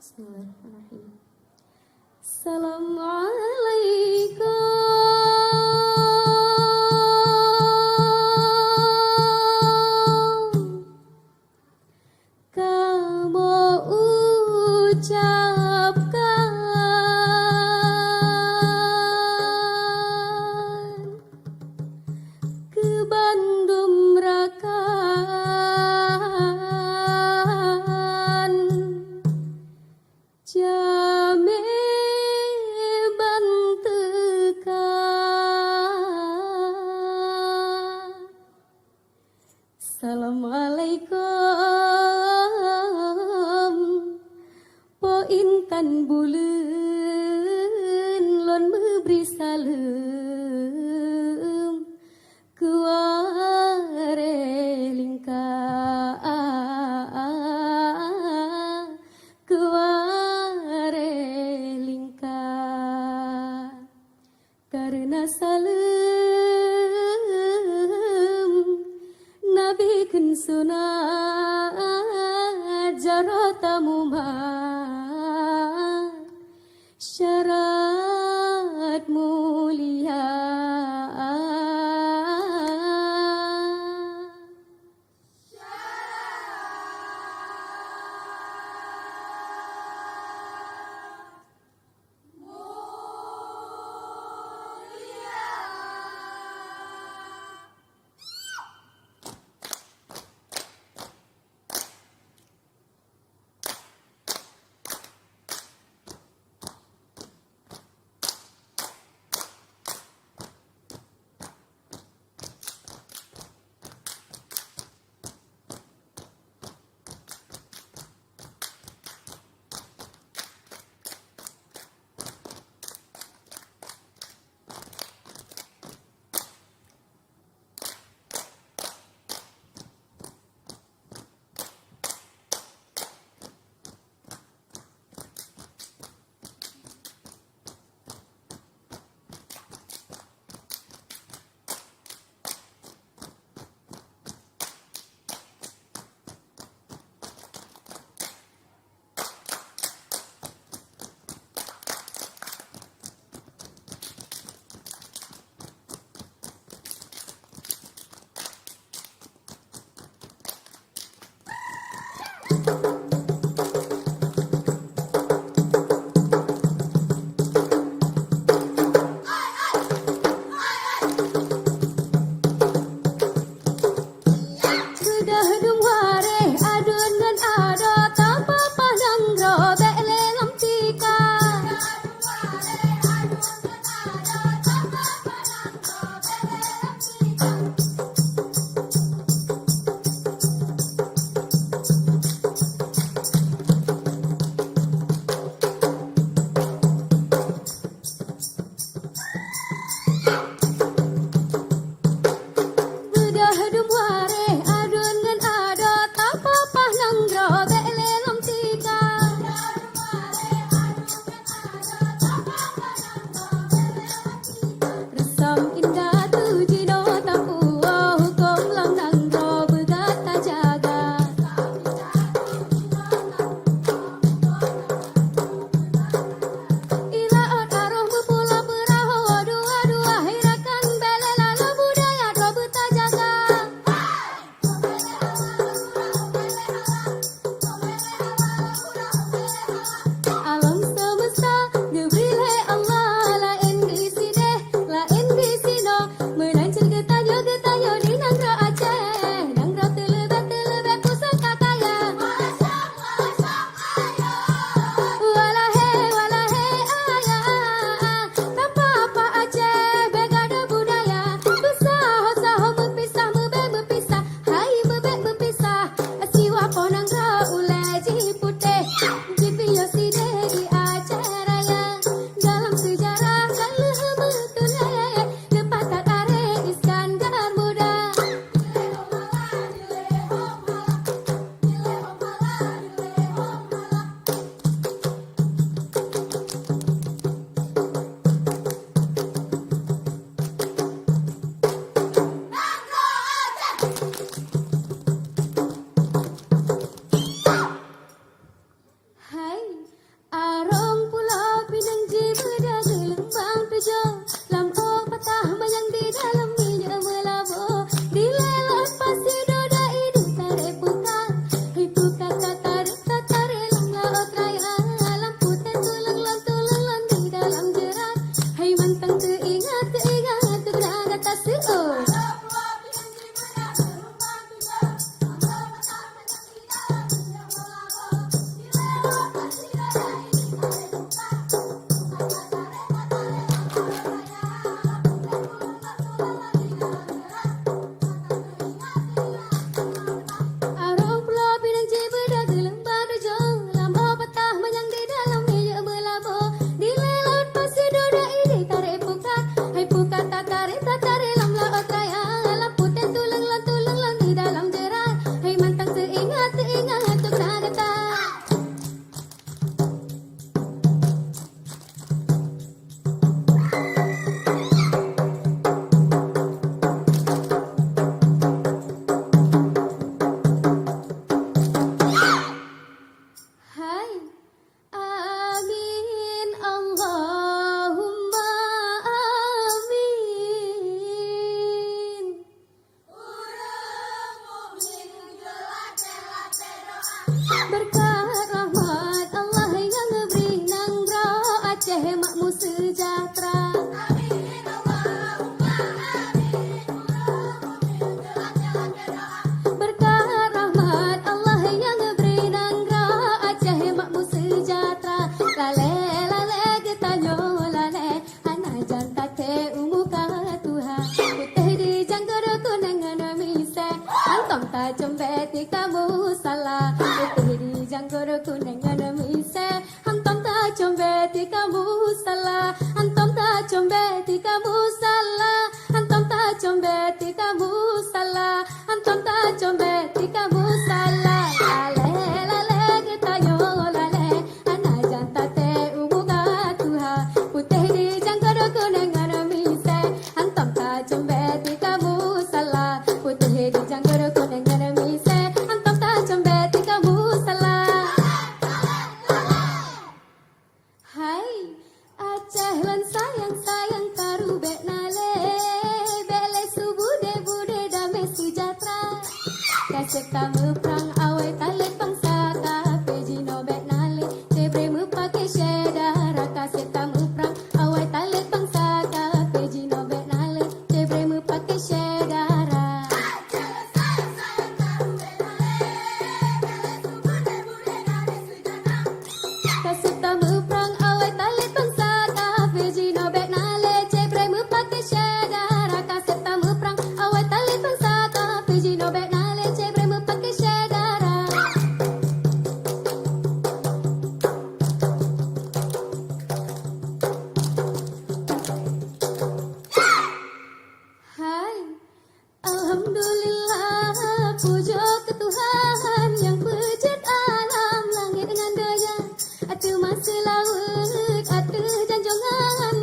Bismillahirrahmanirrahim. Assalamualaikum kamu ucapkan ke Bandung rakan jame bantekan. Assalamualaikum po intan buleun lon meubri salem kuare lingka kuare lingka karena salem nabi kun sunah jaratamu mah syarat mulia. Hai, amin, Allahumma amin. Berkat rahmat Allah yang beri nang Aceh makmur sejahtera. Berkat rahmat Allah yang beri nang Aceh makmur sejahtera. Lale lale getanyo lale ana janta te umuka Tuhan. Putih di jangkar kunangan mise antom ta combeti kamu salah. Putih di jangkar kunangan mise antom ta combeti kamu salah. Antom ta combeti kamu salah. Antom ta combeti kamu salah. Antom ta combeti kamu salah. Lale lale getayo lale ana janta te umuga Tuhan. Putih di jangkar kunangan mise antom ta combeti kamu salah. Putih di jangkar kunangan mise antom ta combeti kamu salah. Hai, Aceh lan sayang-sayang taru bek nale. Bele subude bude dame sejahtera. Kasih kamu perang awet tali bangsa kape jino bek nale. Tebre mu pakai syedara. Kasih kamu perang awet tali bangsa kape jino bek nale. Tebre mu pakai syedara. Kasih kamu perang awet tali bangsa kape jino bek nale. Tebre mu pakai syedara. Kasih kamu perang awet tali bangsa kape jino bek nale. Tebre mu pakai syedara. Hai, Alhamdulillah, puja ke Tuhan yang pencipta alam langit dengan daya. Atu masa laut, atu janjongan